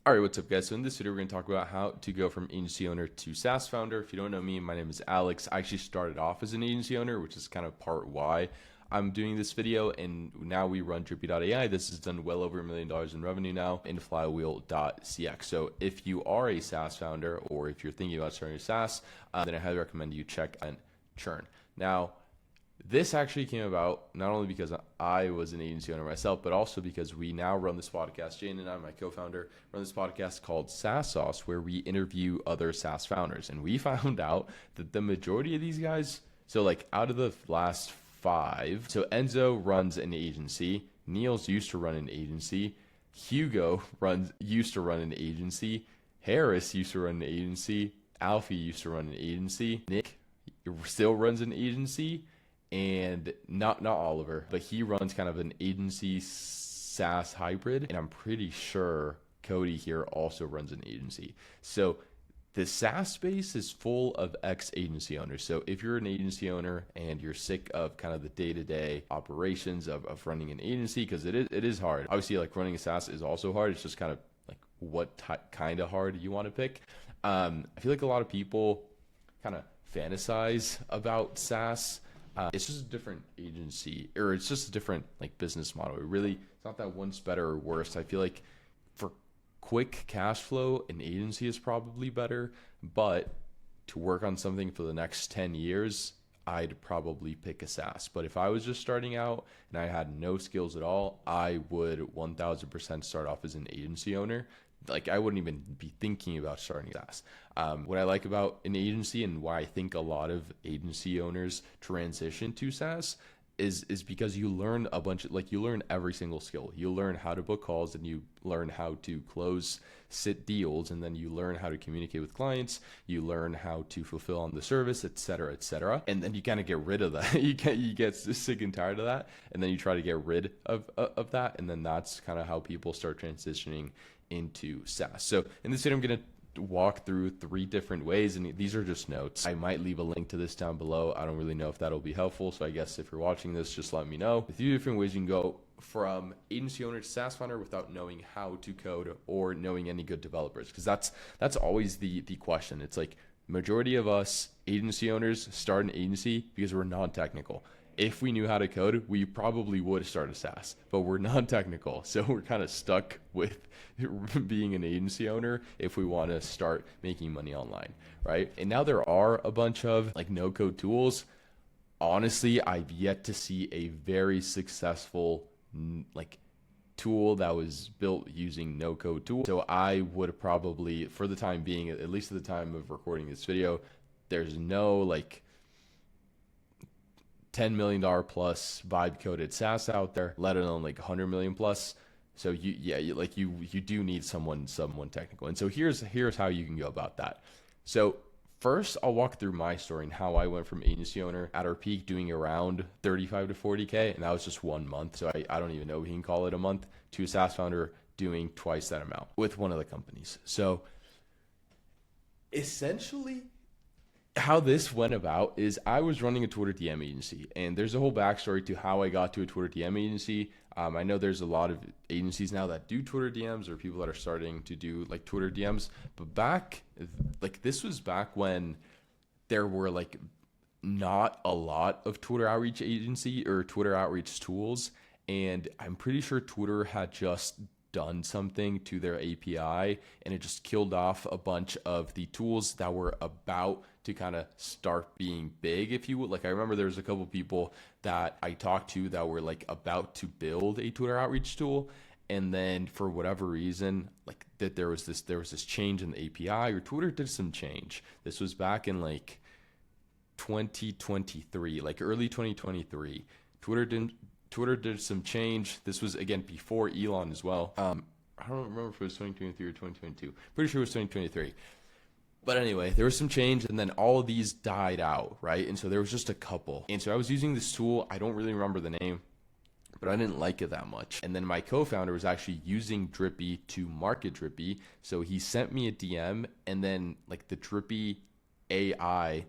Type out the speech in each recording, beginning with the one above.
All right, what's up, guys? So in this video, we're going to talk about how to go from agency owner to SaaS founder. If you don't know me, my name is Alex. I actually started off as an agency owner, which is kind of part why I'm doing this video. And now we run Drippy.ai. This has done well over $1 million in revenue now in Flywheel.cx. So if you are a SaaS founder, or if you're thinking about starting a SaaS, then I highly recommend you check and churn. Now, this actually came about not only because I was an agency owner myself, but also because we now run this podcast. Jane and I, my co-founder, run this podcast called SaaS Sauce, where we interview other SaaS founders. And we found out that the majority of these guys, so like out of the last 5, so Enzo runs an agency, Niels used to run an agency, Hugo used to run an agency, Harris used to run an agency, Alfie used to run an agency, Nick still runs an agency, and not Oliver, but he runs kind of an agency SaaS hybrid. And I'm pretty sure Cody here also runs an agency. So the SaaS space is full of ex-agency owners. So if you're an agency owner and you're sick of kind of the day-to-day operations of running an agency, because it is hard. Obviously, like running a SaaS is also hard. It's just kind of like what kind of hard you want to pick. I feel like a lot of people kind of fantasize about SaaS. It's just a different agency, or it's just a different like business model. It's not that one's better or worse. I feel like for quick cash flow, an agency is probably better, but to work on something for the next 10 years, I'd probably pick a SaaS. But if I was just starting out and I had no skills at all, I would 1000% start off as an agency owner. Like I wouldn't even be thinking about starting a SaaS. What I like about an agency and why I think a lot of agency owners transition to SaaS is because you learn a bunch of, like you learn every single skill. You learn how to book calls, and you learn how to sit deals, and then you learn how to communicate with clients. You learn how to fulfill on the service, et cetera, et cetera. And then you kind of get rid of that. you get sick and tired of that, and then you try to get rid of that. And then that's kind of how people start transitioning into SaaS. So in this video, I'm going to walk through 3 different ways, and these are just notes. I might leave a link to this down below. I don't really know if that'll be helpful, so I guess if you're watching this, just let me know. 3 different ways you can go from agency owner to SaaS founder without knowing how to code or knowing any good developers, because that's always the question. It's like majority of us agency owners start an agency because we're non-technical. If we knew how to code, we probably would start a SaaS, but we're non-technical. So we're kind of stuck with being an agency owner if we want to start making money online, right? And now there are a bunch of like no-code tools. Honestly, I've yet to see a very successful like tool that was built using no-code tools. So I would probably, for the time being, at least at the time of recording this video, there's no like $10 million plus vibe coded SaaS out there, let alone like 100 million plus. So you do need someone technical. And so here's how you can go about that. So first, I'll walk through my story and how I went from agency owner at our peak doing around 35 to 40K. And that was just 1 month. So I don't even know if you can call it a month, to a SaaS founder doing twice that amount with one of the companies. So essentially, how this went about is I was running a Twitter DM agency, and there's a whole backstory to how I got to a Twitter DM agency. I know there's a lot of agencies now that do Twitter DMs, or people that are starting to do like Twitter DMs, but this was back when there were like not a lot of Twitter outreach agency or Twitter outreach tools. And I'm pretty sure Twitter had just done something to their API, and it just killed off a bunch of the tools that were about to kind of start being big, if you would. Like I remember there was a couple people that I talked to that were like about to build a Twitter outreach tool, and then for whatever reason, like that there was this change in the API, or Twitter did some change. This was back in like 2023, like early 2023. Twitter did some change. This was, again, before Elon as well. I don't remember if it was 2023 or 2022. Pretty sure it was 2023. But anyway, there was some change, and then all of these died out, right? And so there was just a couple. And so I was using this tool. I don't really remember the name, but I didn't like it that much. And then my co-founder was actually using Drippy to market Drippy. So he sent me a DM, and then like the Drippy AI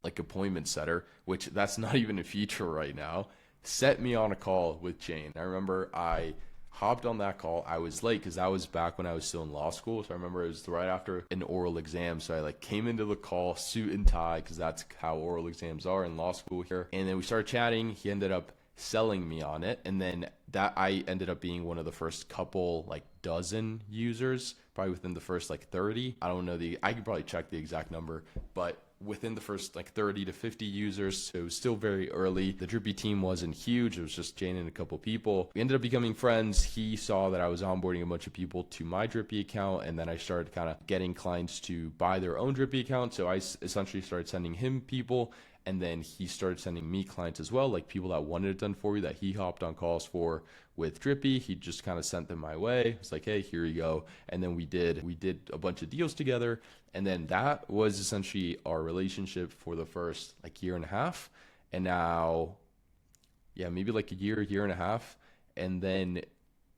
like appointment setter, which that's not even a feature right now, set me on a call with Jane. I remember I hopped on that call. I was late because that was back when I was still in law school. So I remember it was right after an oral exam. So I like came into the call, suit and tie, because that's how oral exams are in law school here. And then we started chatting. He ended up selling me on it, and then that I ended up being one of the first couple like dozen users, probably within the first like 30. I don't know I could probably check the exact number, but within the first like 30 to 50 users. So it was still very early. The Drippy team wasn't huge. It was just Jane and a couple people. We ended up becoming friends. He saw that I was onboarding a bunch of people to my Drippy account, and then I started kind of getting clients to buy their own Drippy account. So I essentially started sending him people, and then he started sending me clients as well, like people that wanted it done for you that he hopped on calls for with Drippy. He just kind of sent them my way. It's like, hey, here you go. And then we did a bunch of deals together. And then that was essentially our relationship for the first like year and a half. And now, yeah, maybe like a year and a half. And then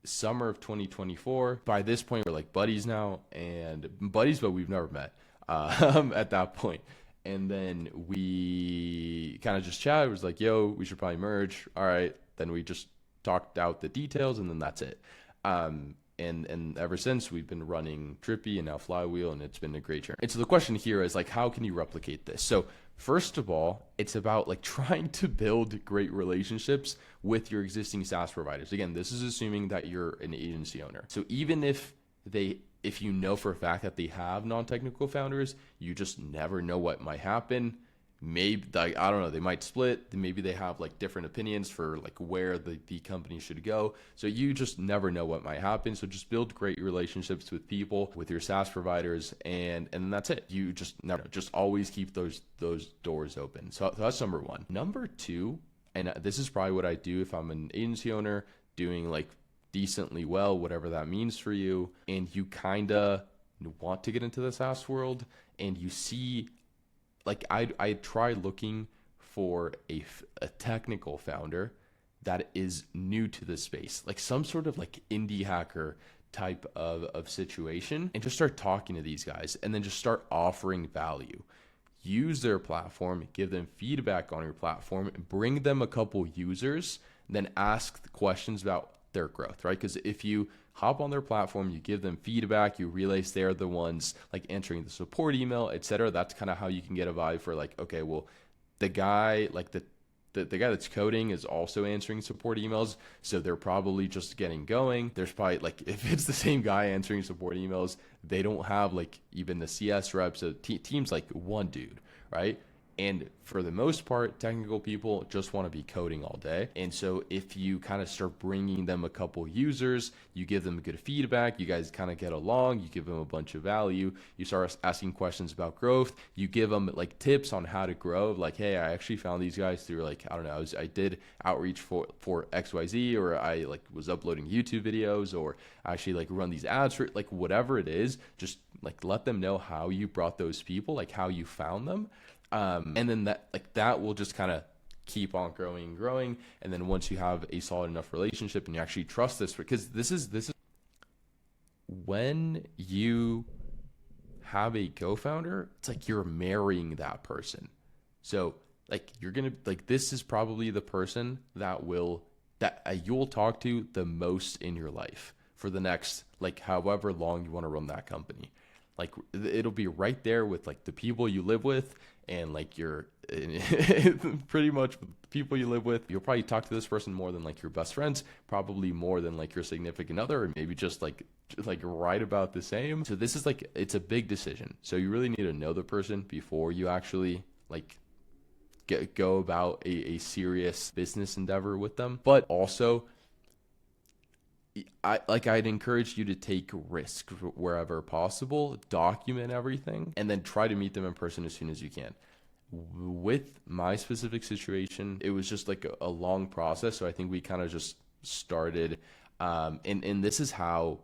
summer of 2024, by this point, we're like buddies now, and buddies, but we've never met at that point. And then we kind of just chatted. It was like, yo, we should probably merge. All right. Then we just talked out the details, and then that's it. And ever since, we've been running Drippy and now Flywheel, and it's been a great journey. And so the question here is like, how can you replicate this? So first of all, it's about like trying to build great relationships with your existing SaaS providers. Again, this is assuming that you're an agency owner. So even if you know for a fact that they have non-technical founders, you just never know what might happen. Maybe, like, I don't know, they might split. Maybe they have like different opinions for like where the company should go. So you just never know what might happen. So just build great relationships with people, with your SaaS providers, and that's it. You just never know. Just always keep those doors open. So that's number one. Number two, and this is probably what I do if I'm an agency owner doing like decently well, whatever that means for you, and you kind of want to get into the SaaS world, and you see, like I try looking for a technical founder that is new to the space, like some sort of like indie hacker type of situation, and just start talking to these guys, and then just start offering value. Use their platform, give them feedback on your platform, bring them a couple users, then ask questions about their growth, right? Because if you hop on their platform, you give them feedback, you realize they're the ones like answering the support email, etc. That's kind of how you can get a vibe for like, okay, well, the guy like the guy that's coding is also answering support emails, so they're probably just getting going. There's probably like, if it's the same guy answering support emails, they don't have like even the CS reps. So team's like one dude, right? And for the most part, technical people just want to be coding all day. And so if you kind of start bringing them a couple users, you give them good feedback, you guys kind of get along, you give them a bunch of value, you start asking questions about growth, you give them like tips on how to grow. Like, hey, I actually found these guys through like, I don't know, I did outreach for XYZ, or I like was uploading YouTube videos, or actually like run these ads for like whatever it is. Just like let them know how you brought those people, like how you found them. And then that will just kind of keep on growing. And then once you have a solid enough relationship and you actually trust this, because this is when you have a co-founder, it's like you're marrying that person. So like this is probably the person that you'll talk to the most in your life for the next like however long you want to run that company. Like it'll be right there with like the people you live with, and like you're pretty much the people you live with. You'll probably talk to this person more than like your best friends, probably more than like your significant other, or maybe just like right about the same. So this is like, it's a big decision. So you really need to know the person before you actually like go about a serious business endeavor with them. But also, I'd encourage you to take risk wherever possible, document everything, and then try to meet them in person as soon as you can. With my specific situation, it was just like a long process. So I think we kind of just started, and this is how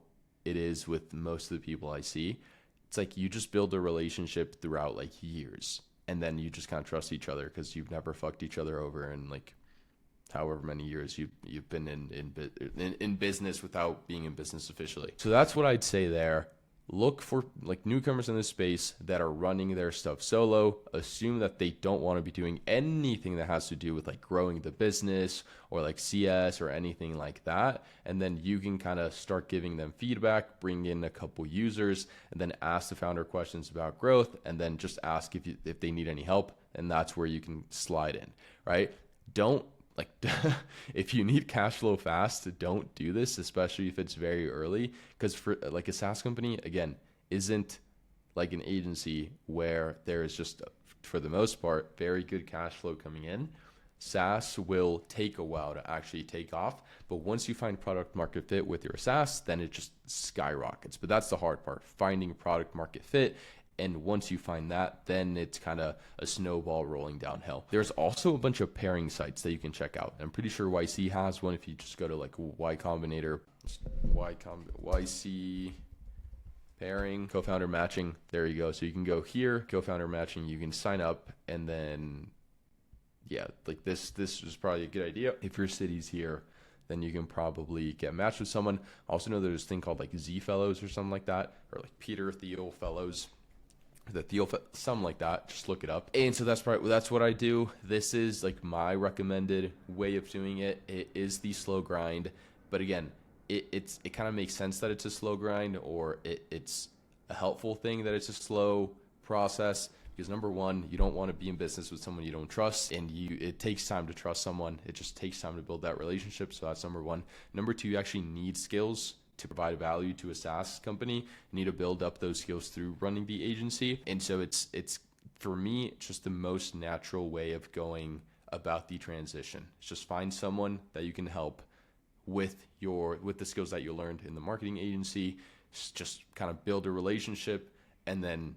it is with most of the people I see. It's like you just build a relationship throughout like years, and then you just kind of trust each other because you've never fucked each other over in like however many years you've been in business without being in business officially. So that's what I'd say there. look for like newcomers in this space that are running their stuff solo. Assume that they don't want to be doing anything that has to do with like growing the business or like CS or anything like that. And then you can kind of start giving them feedback, bring in a couple users, and then ask the founder questions about growth, and then just ask if they need any help. And that's where you can slide in, right? Don't like if you need cash flow fast, don't do this, especially if it's very early, because for like a SaaS company, again, isn't like an agency where there is just, for the most part, very good cash flow coming in. SaaS will take a while to actually take off, but once you find product market fit with your SaaS, then it just skyrockets. But that's the hard part, finding product market fit. And once you find that, then it's kind of a snowball rolling downhill. There's also a bunch of pairing sites that you can check out. I'm pretty sure YC has one. If you just go to like Y Combinator, YC pairing, co-founder matching, there you go. So you can go here, co-founder matching, you can sign up, and then yeah, like this is probably a good idea. If your city's here, then you can probably get matched with someone. I also know there's a thing called like Z Fellows or something like that, or like Peter Thiel Fellows. Something like that. Just look it up. And so that's what I do. This is like my recommended way of doing it. It is the slow grind, but again, it kind of makes sense that it's a slow grind, or it's a helpful thing that it's a slow process, because number one, you don't want to be in business with someone you don't trust, and it takes time to trust someone. It just takes time to build that relationship. So that's number one. Number two, you actually need skills to provide value to a SaaS company. You need to build up those skills through running the agency. And so it's for me, it's just the most natural way of going about the transition. It's just find someone that you can help with the skills that you learned in the marketing agency. Just kind of build a relationship, and then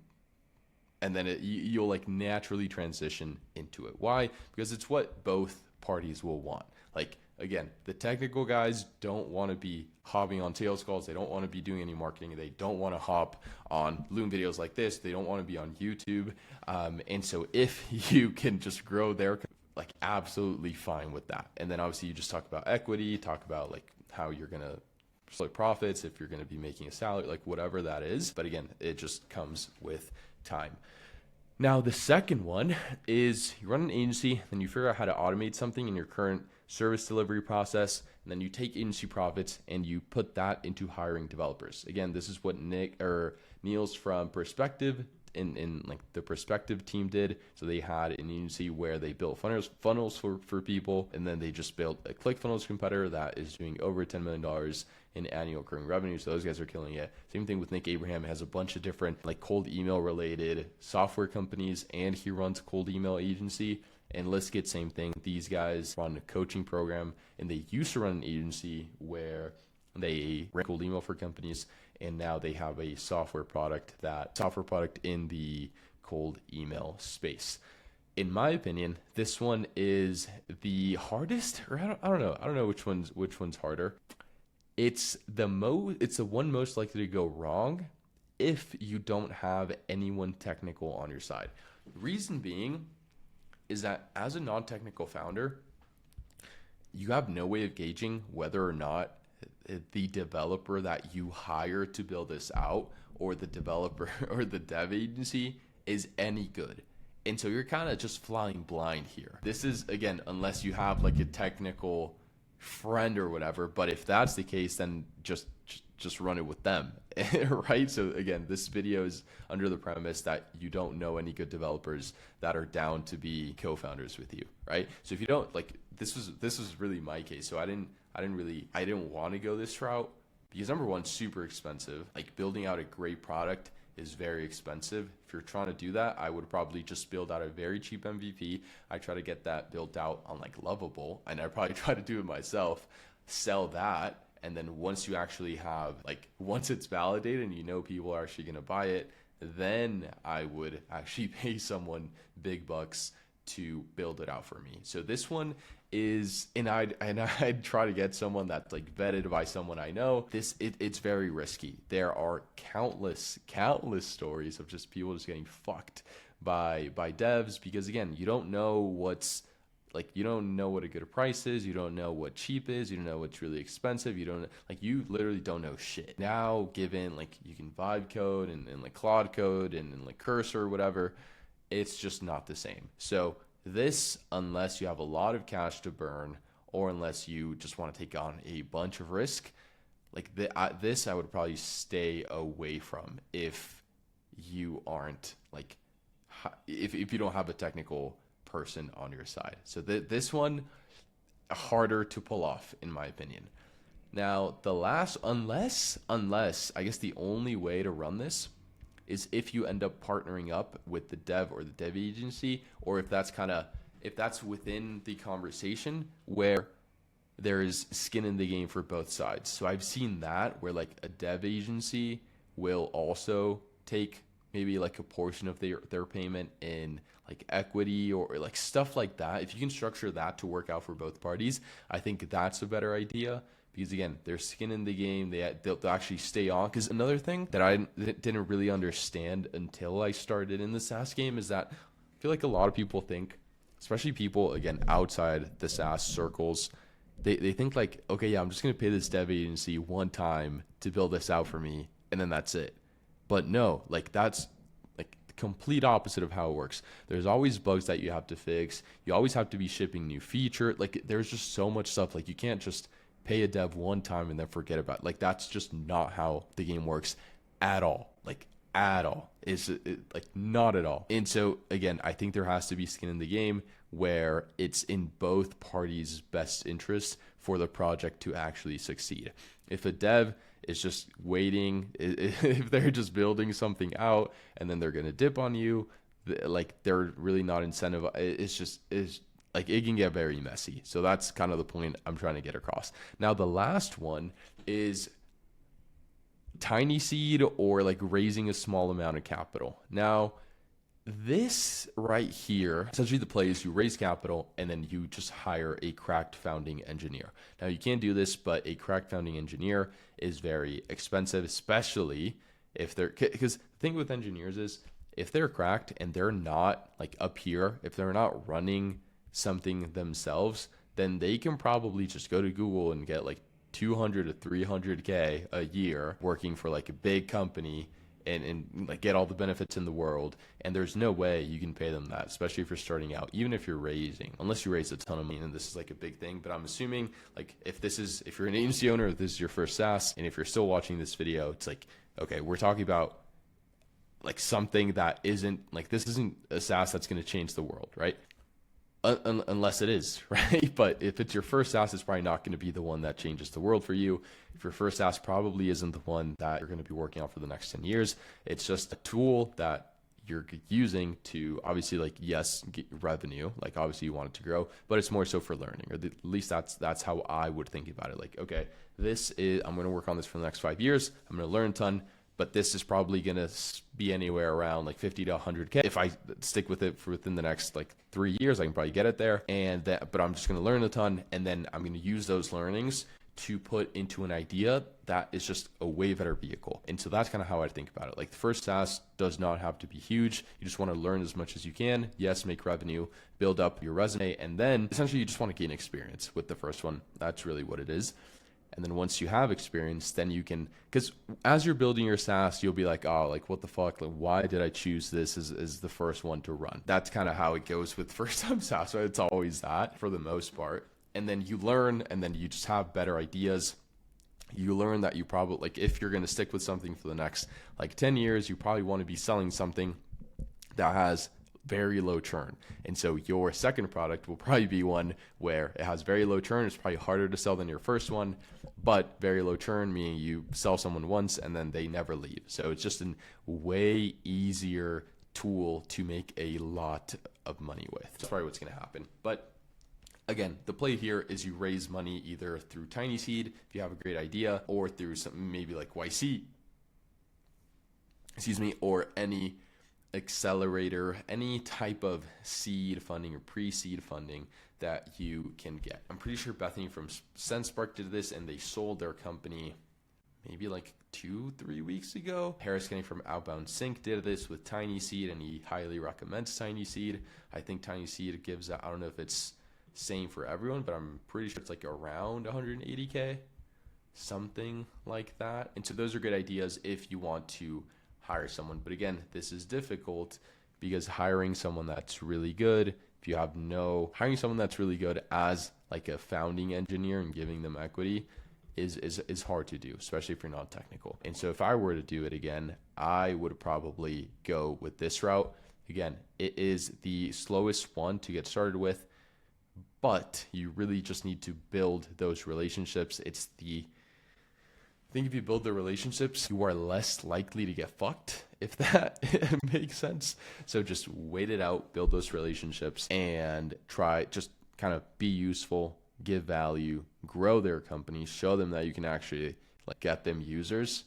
you'll like naturally transition into it. Why? Because it's what both parties will want. Like, again, the technical guys don't want to be hopping on sales calls. They don't want to be doing any marketing. They don't want to hop on Loom videos like this. They don't want to be on YouTube. And so if you can just grow there, like absolutely fine with that. And then obviously you just talk about equity, talk about like how you're going to split profits, if you're going to be making a salary, like whatever that is. But again, it just comes with time. Now, the second one is you run an agency, then you figure out how to automate something in your current service delivery process, and then you take agency profits and you put that into hiring developers. Again, this is what Niels from Perspective in like the Perspective team did. So they had an agency where they built funnels for people, and then they just built a ClickFunnels competitor that is doing over $10 million in annual recurring revenue. So those guys are killing it. Same thing with Nick Abraham, has a bunch of different like cold email related software companies, and he runs a cold email agency. And Liskit, same thing. These guys run a coaching program, and they used to run an agency where they ran cold email for companies, and now they have a software product in the cold email space. In my opinion, this one is the hardest, or I don't know which one's harder. It's the one most likely to go wrong if you don't have anyone technical on your side. Reason being is that as a non-technical founder, you have no way of gauging whether or not the developer that you hire to build this out, or the developer or the dev agency, is any good. And so you're kind of just flying blind here. This is, again, unless you have like a technical friend or whatever, but if that's the case, then just run it with them. Right? So again, this video is under the premise that you don't know any good developers that are down to be co-founders with you, right? So if you don't, like, this was really my case. So I didn't want to go this route, because number one, super expensive. Like, building out a great product is very expensive. If you're trying to do that, I would probably just build out a very cheap MVP. I try to get that built out on like Lovable, and I probably try to do it myself, sell that. And then once you actually have, like, once it's validated and you know people are actually going to buy it, then I would actually pay someone big bucks to build it out for me. So this one is, and I'd try to get someone that's like vetted by someone I know. It's very risky. There are countless stories of just people just getting fucked by devs, because again, you don't know what's like you don't know what a good price is, you don't know what cheap is, you don't know what's really expensive, you don't like, you literally don't know shit. Now given like you can vibe code and like Claude code and like Cursor or whatever, it's just not the same. So this, unless you have a lot of cash to burn or unless you just want to take on a bunch of risk, like this I would probably stay away from if you aren't like, if you don't have a technical person on your side. So this one, harder to pull off in my opinion. Now the last, unless I guess the only way to run this is if you end up partnering up with the dev or the dev agency, or if that's within the conversation where there is skin in the game for both sides. So I've seen that where like a dev agency will also take maybe like a portion of their payment in like equity or like stuff like that. If you can structure that to work out for both parties, I think that's a better idea, because again, there's skin in the game. They'll actually stay on. Because another thing that I didn't really understand until I started in the SaaS game is that I feel like a lot of people think, especially people again outside the SaaS circles, they think like, okay, yeah, I'm just gonna pay this dev agency one time to build this out for me, and then that's it. But no, like that's like the complete opposite of how it works. There's always bugs that you have to fix. You always have to be shipping new feature. Like there's just so much stuff. Like you can't just pay a dev one time and then forget about it. Like that's just not how the game works at all. Like at all. It's like not at all. And so again, I think there has to be skin in the game where it's in both parties' best interest for the project to actually succeed. If a dev is just waiting, if they're just building something out and then they're going to dip on you, like they're really not incentivized. It's like it can get very messy. So that's kind of the point I'm trying to get across. Now, the last one is tiny seed or like raising a small amount of capital. Now, this right here, essentially the play is you raise capital and then you just hire a cracked founding engineer. Now you can't do this, but a cracked founding engineer is very expensive, especially if they're, because the thing with engineers is if they're cracked and they're not like up here, if they're not running something themselves, then they can probably just go to Google and get like 200 to 300K a year working for like a big company and like get all the benefits in the world, and there's no way you can pay them that, especially if you're starting out, even if you're raising, unless you raise a ton of money. And this is like a big thing, but I'm assuming like if you're an agency owner, if this is your first SaaS, and if you're still watching this video, it's like, okay, we're talking about like something that isn't like, this isn't a SaaS that's going to change the world, right? Unless it is, right? But if it's your first SaaS, it's probably not going to be the one that changes the world for you. If your first SaaS probably isn't the one that you're going to be working on for the next 10 years. It's just a tool that you're using to obviously like, yes, get revenue. Like obviously you want it to grow, but it's more so for learning, or at least that's how I would think about it. Like, okay, I'm going to work on this for the next 5 years. I'm going to learn a ton, but this is probably going to be anywhere around like 50 to 100K. If I stick with it for within the next like 3 years, I can probably get it there. But I'm just going to learn a ton, and then I'm going to use those learnings to put into an idea that is just a way better vehicle. And so that's kind of how I think about it. Like the first SaaS does not have to be huge. You just want to learn as much as you can. Yes, make revenue, build up your resume, and then essentially you just want to gain experience with the first one. That's really what it is. And then once you have experience, then you can, because as you're building your SaaS, you'll be like, oh, like what the fuck? Like, why did I choose this as the first one to run? That's kind of how it goes with first time SaaS, right? It's always that for the most part. And then you learn, and then you just have better ideas. You learn that you probably, like if you're going to stick with something for the next like 10 years, you probably want to be selling something that has very low churn. And so your second product will probably be one where it has very low churn. It's probably harder to sell than your first one, but very low churn, meaning you sell someone once and then they never leave. So it's just a way easier tool to make a lot of money with. That's probably what's going to happen. But again, the play here is you raise money either through Tiny Seed, if you have a great idea, or through something maybe like YC, or any accelerator, any type of seed funding or pre-seed funding that you can get. I'm pretty sure Bethany from SenseSpark did this, and they sold their company maybe like 2-3 weeks ago. Harris Kenny from Outbound Sync did this with Tiny Seed, and he highly recommends Tiny Seed. I think Tiny Seed gives, I don't know if it's same for everyone, but I'm pretty sure it's like around 180K, something like that. And so those are good ideas if you want to hire someone. But again, this is difficult because hiring someone that's really good, if you have hiring someone that's really good as like a founding engineer and giving them equity is hard to do, especially if you're not technical. And so if I were to do it again, I would probably go with this route. Again, it is the slowest one to get started with, but you really just need to build those relationships. I think if you build the relationships, you are less likely to get fucked, if that makes sense. So just wait it out, build those relationships, and just kind of be useful, give value, grow their company, show them that you can actually like get them users,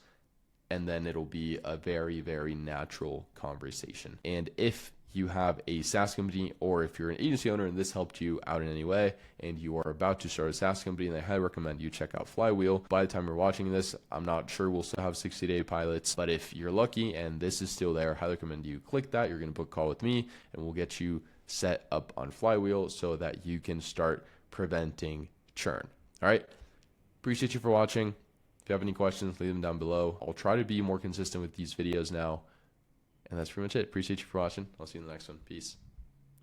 and then it'll be a very, very natural conversation. And if you have a SaaS company, or if you're an agency owner and this helped you out in any way and you are about to start a SaaS company, then I highly recommend you check out Flywheel. By the time you're watching this, I'm not sure we'll still have 60-day pilots, but if you're lucky and this is still there, I highly recommend you click that. You're going to book a call with me and we'll get you set up on Flywheel so that you can start preventing churn. All right. Appreciate you for watching. If you have any questions, leave them down below. I'll try to be more consistent with these videos now. And that's pretty much it. Appreciate you for watching. I'll see you in the next one. Peace.